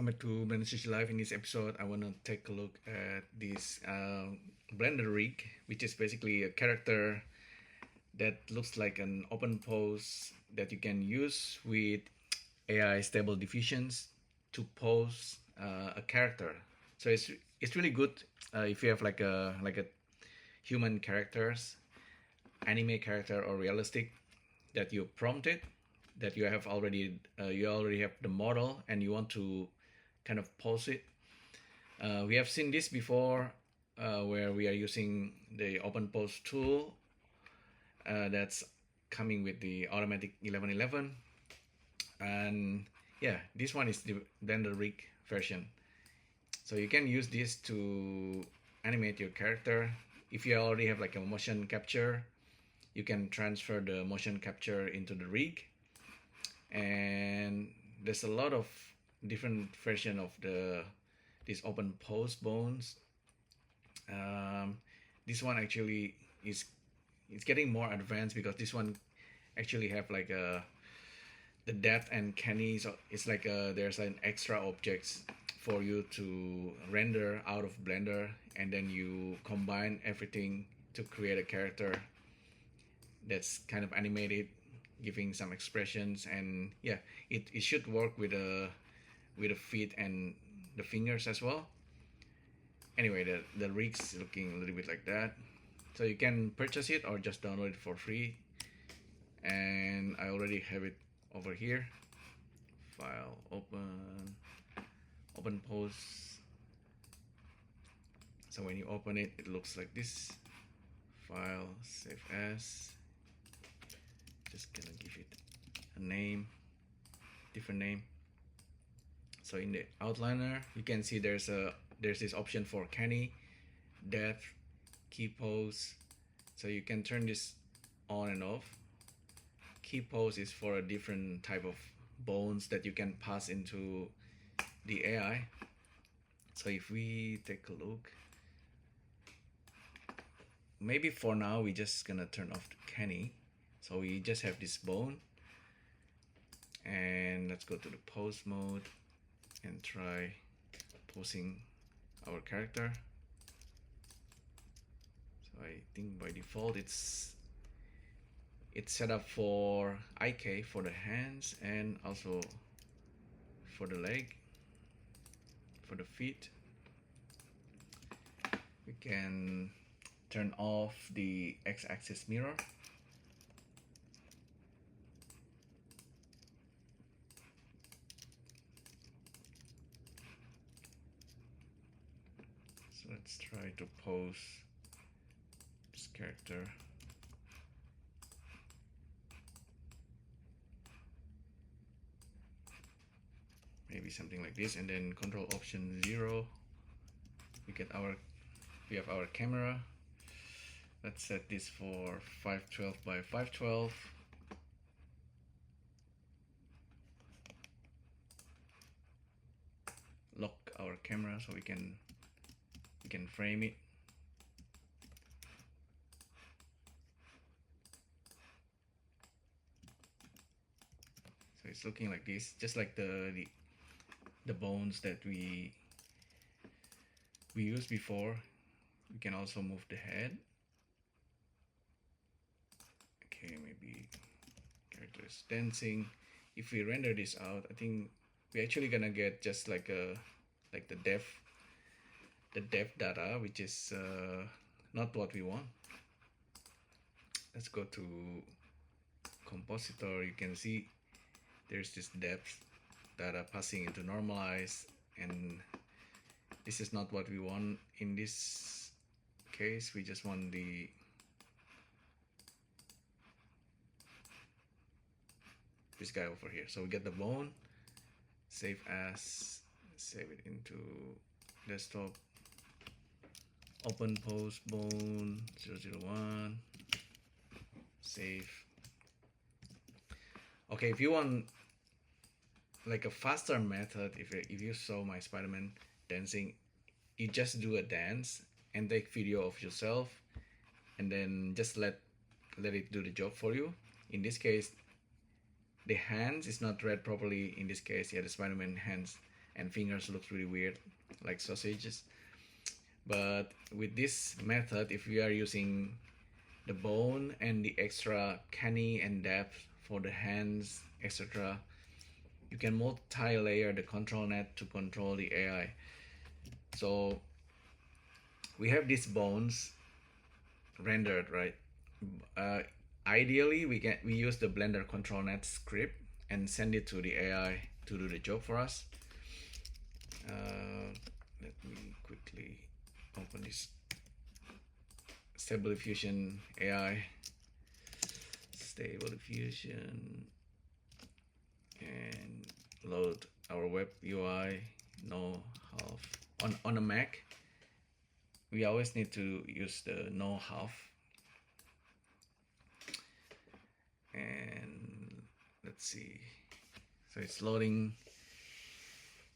welcome back to BSLIVE. In this episode, I want to take a look at this Blender rig, which is basically a character that looks like an open pose that you can use with AI stable diffusions to pose a character. So it's really good if you have like a human characters, anime character or realistic that you prompted, that you have already you already have the model and you want to kind of pose it. We have seen this before where we are using the OpenPose tool that's coming with the automatic 1111, and yeah, this one is the Blender rig version. So you can use this to animate your character. If you already have like a motion capture, you can transfer the motion capture into the rig, and there's a lot of different version of this OpenPose bones. This one actually is it's getting more advanced because this one actually have like the depth and canny, so it's like there's an extra objects for you to render out of Blender, and then you combine everything to create a character that's kind of animated, giving some expressions. And yeah, it should work with the feet and the fingers as well. Anyway, the rig's looking a little bit like that, so you can purchase it or just download it for free, and I already have it over here. File, open pose. So when you open it, it looks like this. File, save as. Just gonna give it a name, different name. So in the outliner, you can see there's this option for canny, depth, key pose. So you can turn this on and off. Key pose is for a different type of bones that you can pass into the AI. So if we take a look, maybe for now we just gonna turn off the canny. So we just have this bone, and let's go to the pose mode and try posing our character. So I think by default it's set up for IK for the hands and also for the leg, for the feet. We can turn off the x-axis mirror. So let's try to pose this character. Maybe something like this, and then control option 0. We have our camera. Let's set this for 512 by 512. Lock our camera so we can frame it. So it's looking like this, just like the bones that we used before. We can also move the head. Okay, maybe character is dancing. If we render this out, I think we're actually gonna get just like the depth data, which is not what we want. Let's go to compositor. You can see there's this depth data passing into normalize, and this is not what we want in this case. We just want this guy over here. So we get the bone, save as, save it into desktop, OpenPose bone 001, save. Okay, if you want like a faster method, if you saw my Spider-Man dancing, you just do a dance and take video of yourself, and then just let it do the job for you. In this case, the hands is not read properly. In this case, yeah, the Spider-Man hands and fingers look really weird, like sausages. But with this method, if we are using the bone and the extra canny and depth for the hands, etc., you can multi-layer the ControlNet to control the AI. So we have these bones rendered, right? Uh, Ideally, we use the Blender ControlNet script and send it to the AI to do the job for us. Let me quickly open this Stable Diffusion AI. Stable Diffusion, and load our web UI. No half on a Mac. We always need to use the no half. And let's see. So it's loading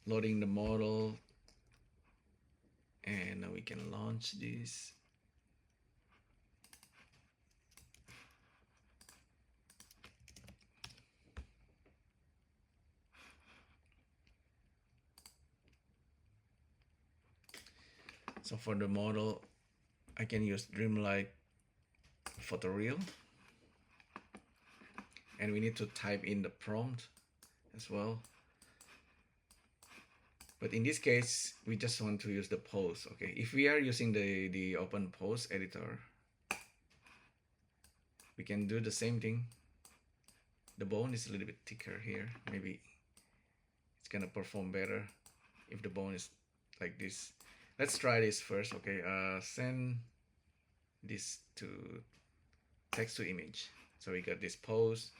the model, and now we can launch this. So for the model, I can use Dreamlight Photoreal, and we need to type in the prompt as well. But in this case, we just want to use the pose. Okay, if we are using the OpenPose editor, we can do the same thing. The bone is a little bit thicker here. Maybe it's gonna perform better if the bone is like this. Let's try this first. Okay, send this to text to image. So we got this pose.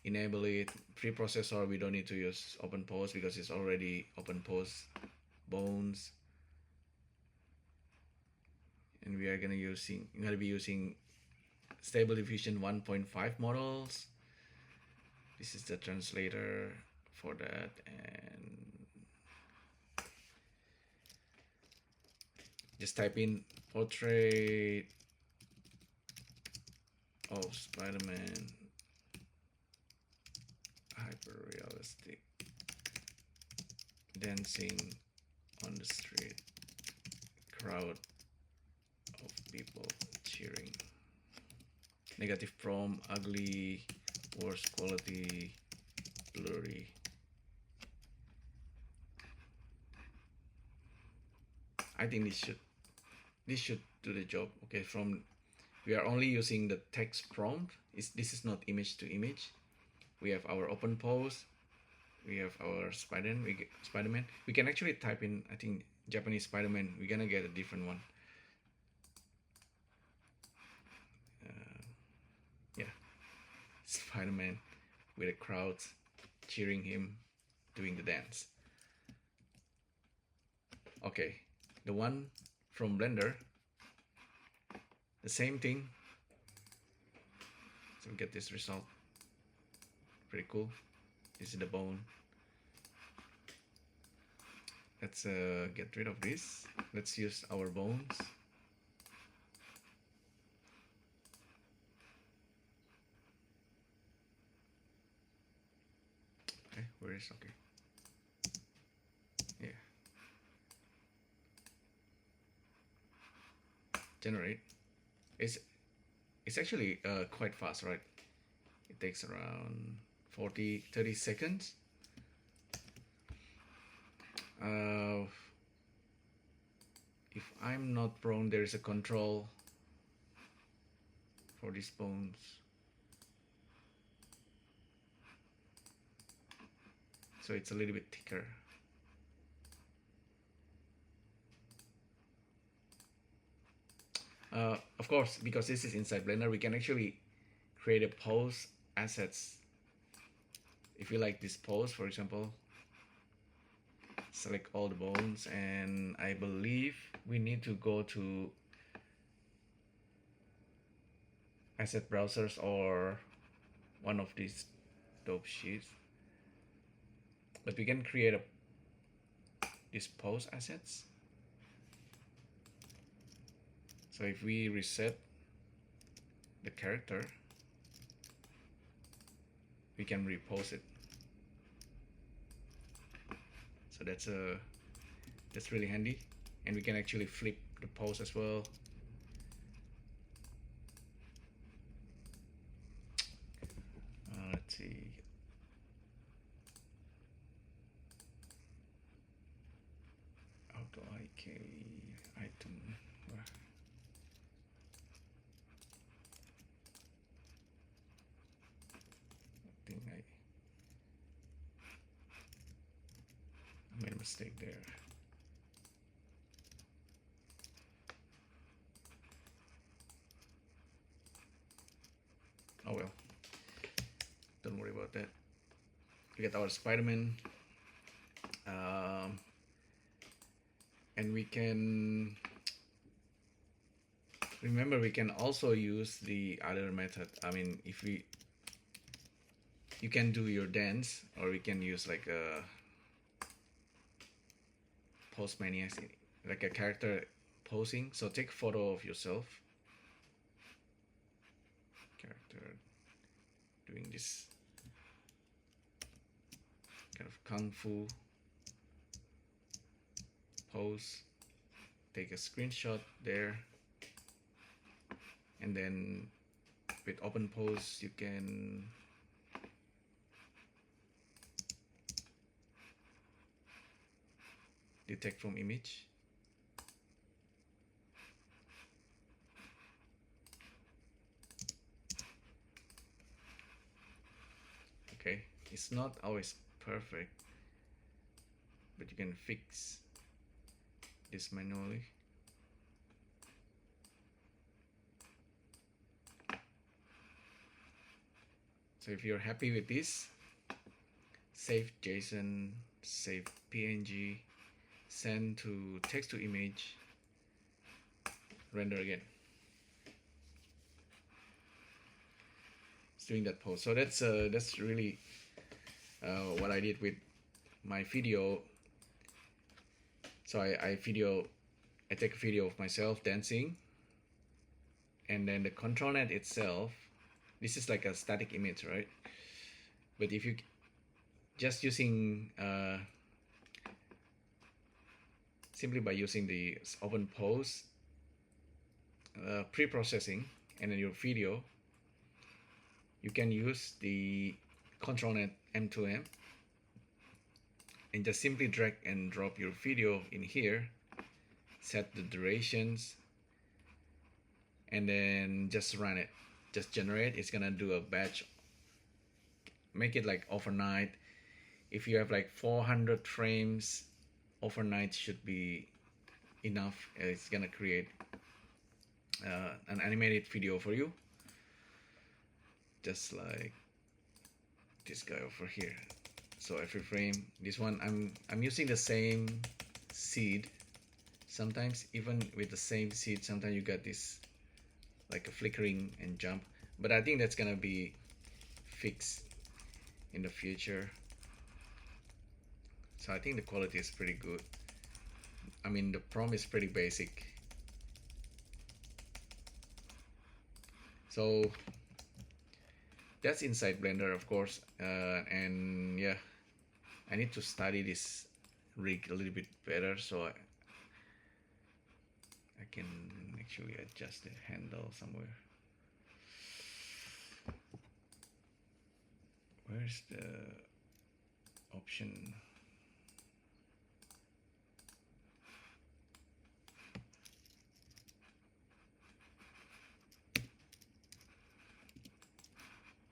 Enable it. Preprocessor, we don't need to use OpenPose because it's already OpenPose bones. And we are gonna be using Stable Diffusion 1.5 models. This is the translator for that, and just type in portrait of Spider-Man, hyper realistic, dancing on the street, crowd of people cheering, negative prompt, ugly, worse quality, blurry. I think this should do the job. Okay, we are only using the text prompt. This is not image to image. We have our OpenPose. We have our Spider-Man. We can actually type in, I think, Japanese Spider-Man. We're gonna get a different one. Yeah, Spider-Man with a crowd cheering him, doing the dance. Okay, the one from Blender, the same thing. So we get this result. Pretty cool. This is the bone. Let's get rid of this. Let's use our bones. Okay, where is okay? Yeah. Generate. It's actually quite fast, right? It takes around 30 seconds. If I'm not wrong, there is a control for these bones. So it's a little bit thicker. Of course, because this is inside Blender, we can actually create a pose assets. If you like this pose, for example, select all the bones, and I believe we need to go to asset browsers or one of these dope sheets. But we can create these pose assets. So if we reset the character, we can repose it. So So that's really handy, and we can actually flip the pose as well. Let's see. Auto IK item. I think I made a mistake there. Oh well, don't worry about that. We get our Spider-Man, and we can remember we can also use the other method. I mean, if you can do your dance, or we can use like a pose mania, like a character posing. So take a photo of yourself, character doing this kind of kung fu pose, take a screenshot there, and then with OpenPose you can detect from image. Okay, it's not always perfect, but you can fix this manually. So if you're happy with this, save JSON, save PNG, send to text to image, render again. It's doing that pose. So that's really what I did with my video. So I take a video of myself dancing, and then the ControlNet itself, this is like a static image, right? But if you just using simply by using the OpenPose pre-processing and then your video, you can use the ControlNet M2M and just simply drag and drop your video in here, set the durations, and then just run it. Just generate. It's gonna do a batch, make it like overnight. If you have like 400 frames, overnight should be enough. It's gonna create an animated video for you, just like this guy over here. So every frame, this one I'm using the same seed. Sometimes even with the same seed, sometimes you got this like a flickering and jump, but I think that's gonna be fixed in the future. So I think the quality is pretty good. I mean, the prompt is pretty basic. So that's inside Blender, of course, and yeah, I need to study this rig a little bit better, so I can actually adjust the handle somewhere. Where's the option?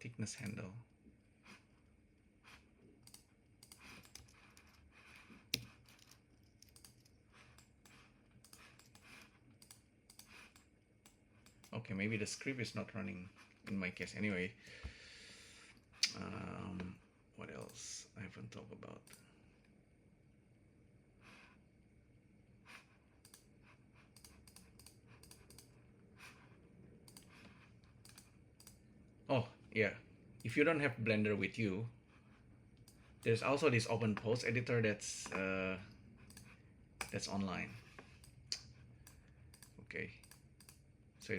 Thickness handle. Okay, maybe the script is not running in my case. Anyway, what else I haven't talked about? Oh yeah, if you don't have Blender with you, there's also this OpenPose editor that's online. Okay, so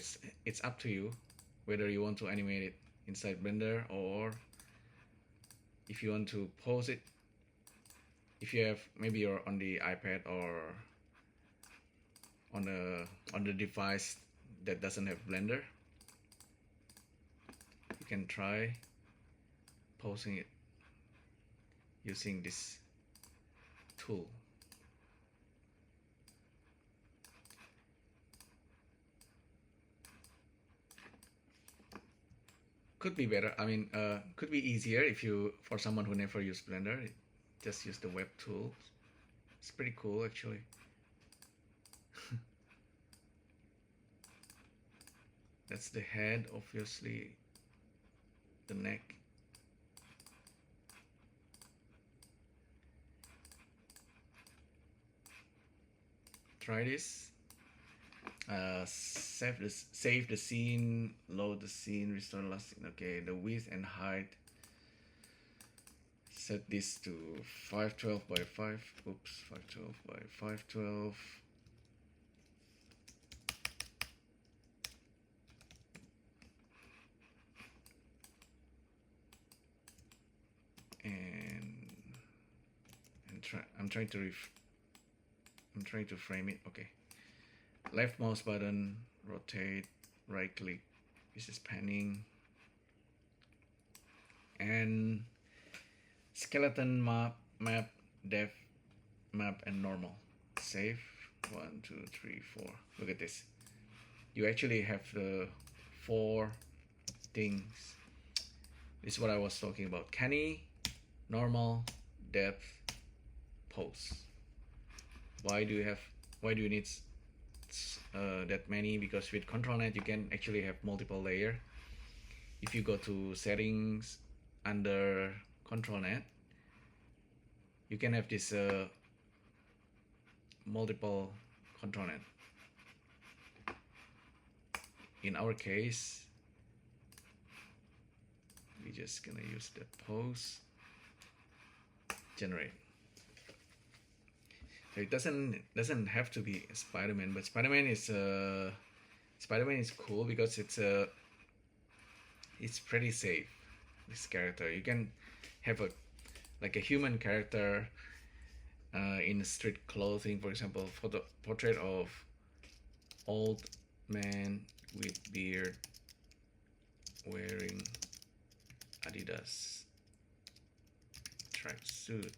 it's up to you whether you want to animate it inside Blender, or if you want to pose it if you have, maybe you're on the iPad or on the device that doesn't have Blender, you can try posing it using this tool. Could be better. I mean, could be easier if you, for someone who never used Blender, just use the web tool. It's pretty cool actually. That's the head, obviously. The neck. Try this. Save the scene, load the scene, restore last scene. Okay, the width and height. Set this to 512 by 5. Oops, 512 by 512. I'm trying to frame it. Okay. Left mouse button, rotate, right click. This is panning. And skeleton map, depth map, and normal. Save. 1, 2, 3, 4. Look at this. You actually have the 4 things. This is what I was talking about. Canny, normal, depth, pose. Why do you need that many? Because with ControlNet you can actually have multiple layer. If you go to settings under ControlNet, you can have this multiple ControlNet. In our case, we're just gonna use the pose, generate. So it doesn't have to be Spider-Man, but Spider-Man is cool because it's pretty safe. This character, you can have a human character in street clothing, for example, portrait of old man with beard wearing Adidas tracksuit.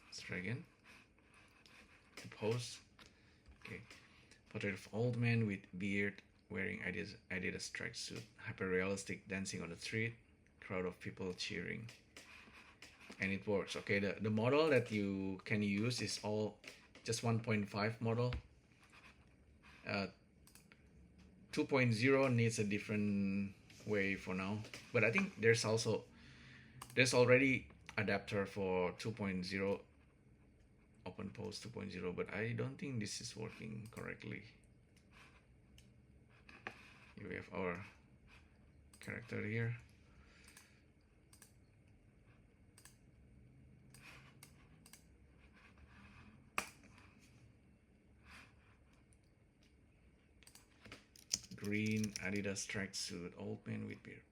Let's try again. The pose. Okay. Portrait of old man with beard wearing Adidas tracksuit. Hyper realistic dancing on the street. Crowd of people cheering. And it works. Okay, the model that you can use is all just 1.5 model. 2.0 needs a different way for now, but I think there's already adapter for 2.0, OpenPose 2.0, but I don't think this is working correctly. Here we have our character here. Green Adidas tracksuit, old man with beard.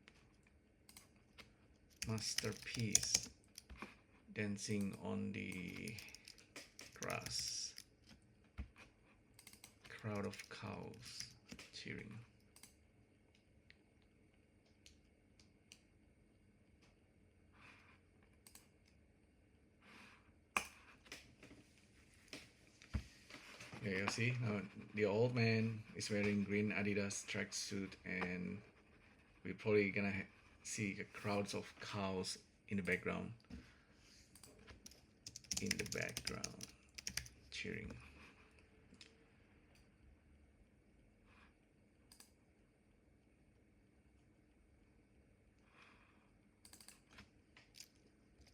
Masterpiece, dancing on the grass. Crowd of cows cheering. Okay, you see, now the old man is wearing green Adidas tracksuit, and we're probably gonna see crowds of cows in the background. Cheering.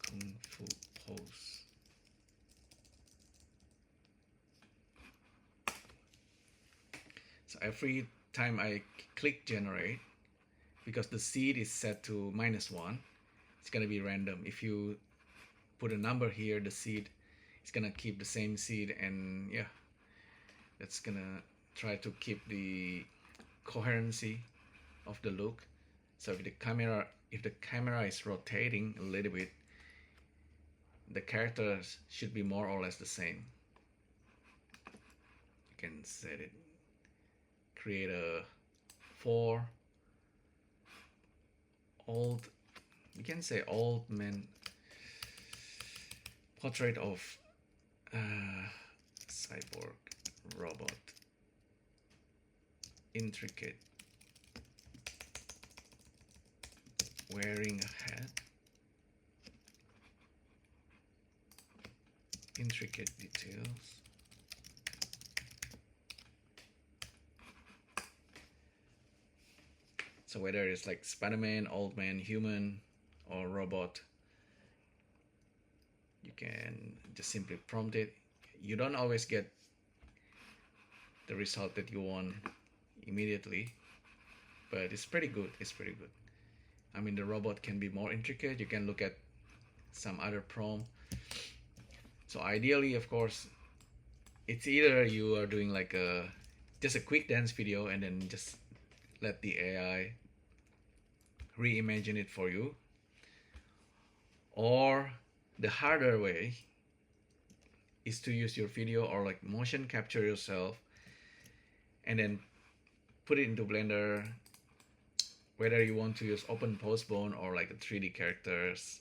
Kung Fu pose. So every time I click generate, because the seed is set to -1, it's gonna be random. If you put a number here, the seed is gonna keep the same seed, and yeah, that's gonna try to keep the coherency of the look. So if the camera is rotating a little bit, the characters should be more or less the same. You can set it, create a for old, you can say old man portrait of cyborg robot, intricate, wearing a hat, intricate details. So whether it's like Spider-Man, old man, human, or robot, you can just simply prompt it. You don't always get the result that you want immediately, but it's pretty good. It's pretty good. I mean, the robot can be more intricate. You can look at some other prompt. So ideally, of course, it's either you are doing like just a quick dance video and then just let the AI reimagine it for you, or the harder way is to use your video or like motion capture yourself and then put it into Blender, whether you want to use OpenPose Bone or like a 3D characters,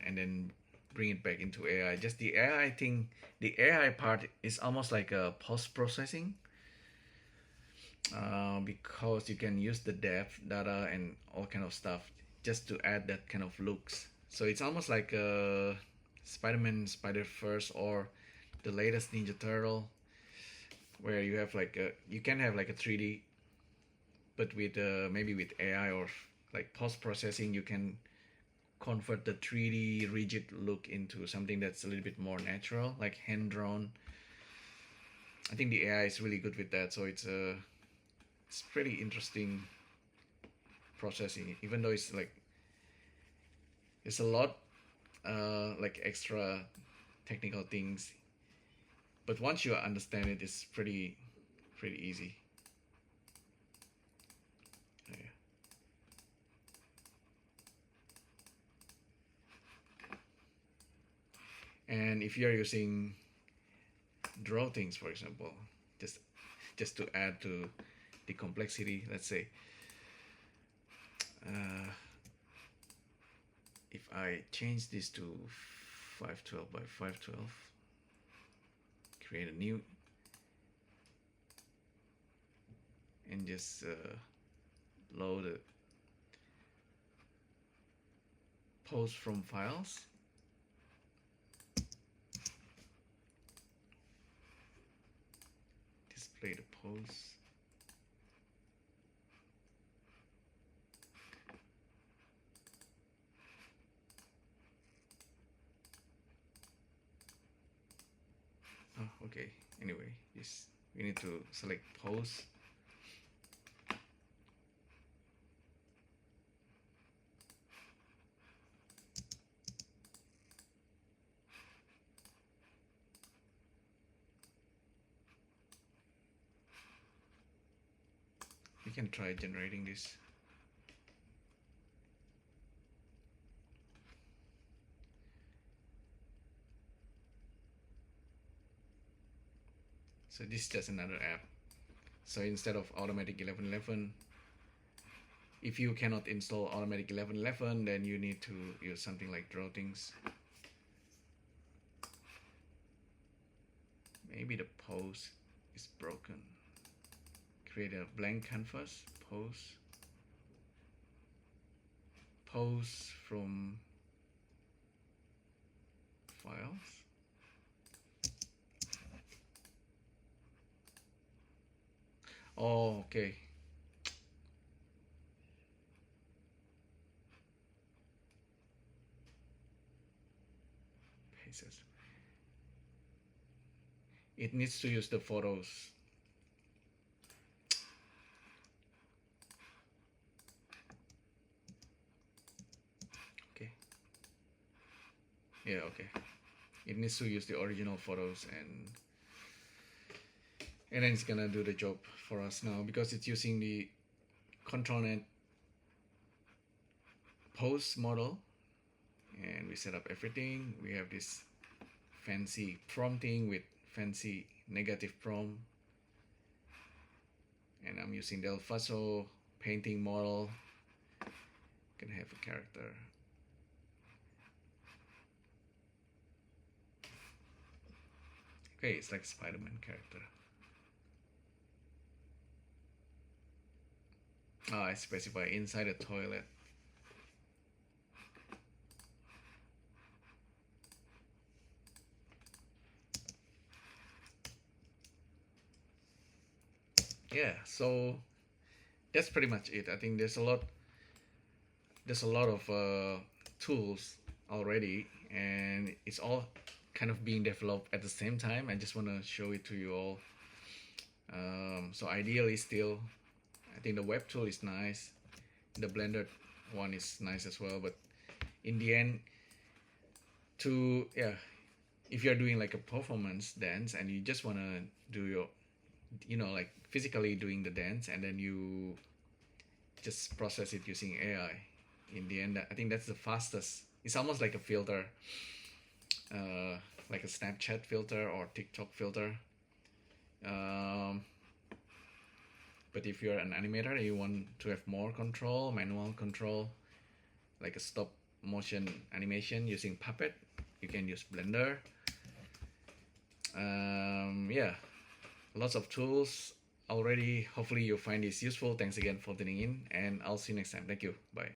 and then bring it back into AI. Just the AI thing, the AI part is almost like a post-processing, because you can use the depth data and all kind of stuff just to add that kind of looks. So it's almost like Spider-Man, Spider-Verse, or the latest Ninja Turtle, where you have like you can have like a 3D, but with maybe with AI or like post-processing, you can convert the 3D rigid look into something that's a little bit more natural, like hand-drawn. I think the AI is really good with that, so it's pretty interesting processing, even though it's like it's a lot like extra technical things, but once you understand it, it's pretty easy. Yeah. And if you're using draw things, for example, just to add to the complexity, let's say if I change this to 512 by 512, create a new, and just load a post from files, display the post. Oh, okay. Anyway, this we need to select post. We can try generating this. So this is just another app. So instead of automatic 1111, if you cannot install automatic 1111, then you need to use something like draw things. Maybe the pose is broken. Create a blank canvas, pose from files. Oh, okay. Paces. It needs to use the photos. Okay. Yeah, okay. It needs to use the original photos and then it's gonna do the job for us now because it's using the ControlNet pose model. And we set up everything. We have this fancy prompting with fancy negative prompt, and I'm using Del Faso painting model. Gonna have a character. Okay, it's like Spider-Man character. I specify inside the toilet. Yeah, so that's pretty much it. I think there's a lot of tools already, and it's all kind of being developed at the same time. I just want to show it to you all. So ideally, still, I think the web tool is nice. The Blender one is nice as well. But in the end, if you're doing like a performance dance and you just want to do your, like physically doing the dance, and then you just process it using AI. In the end, I think that's the fastest. It's almost like a filter, like a Snapchat filter or TikTok filter. But if you're an animator and you want to have more control, manual control, like a stop motion animation using Puppet, you can use Blender. Yeah, lots of tools already. Hopefully you find this useful. Thanks again for tuning in, and I'll see you next time. Thank you. Bye.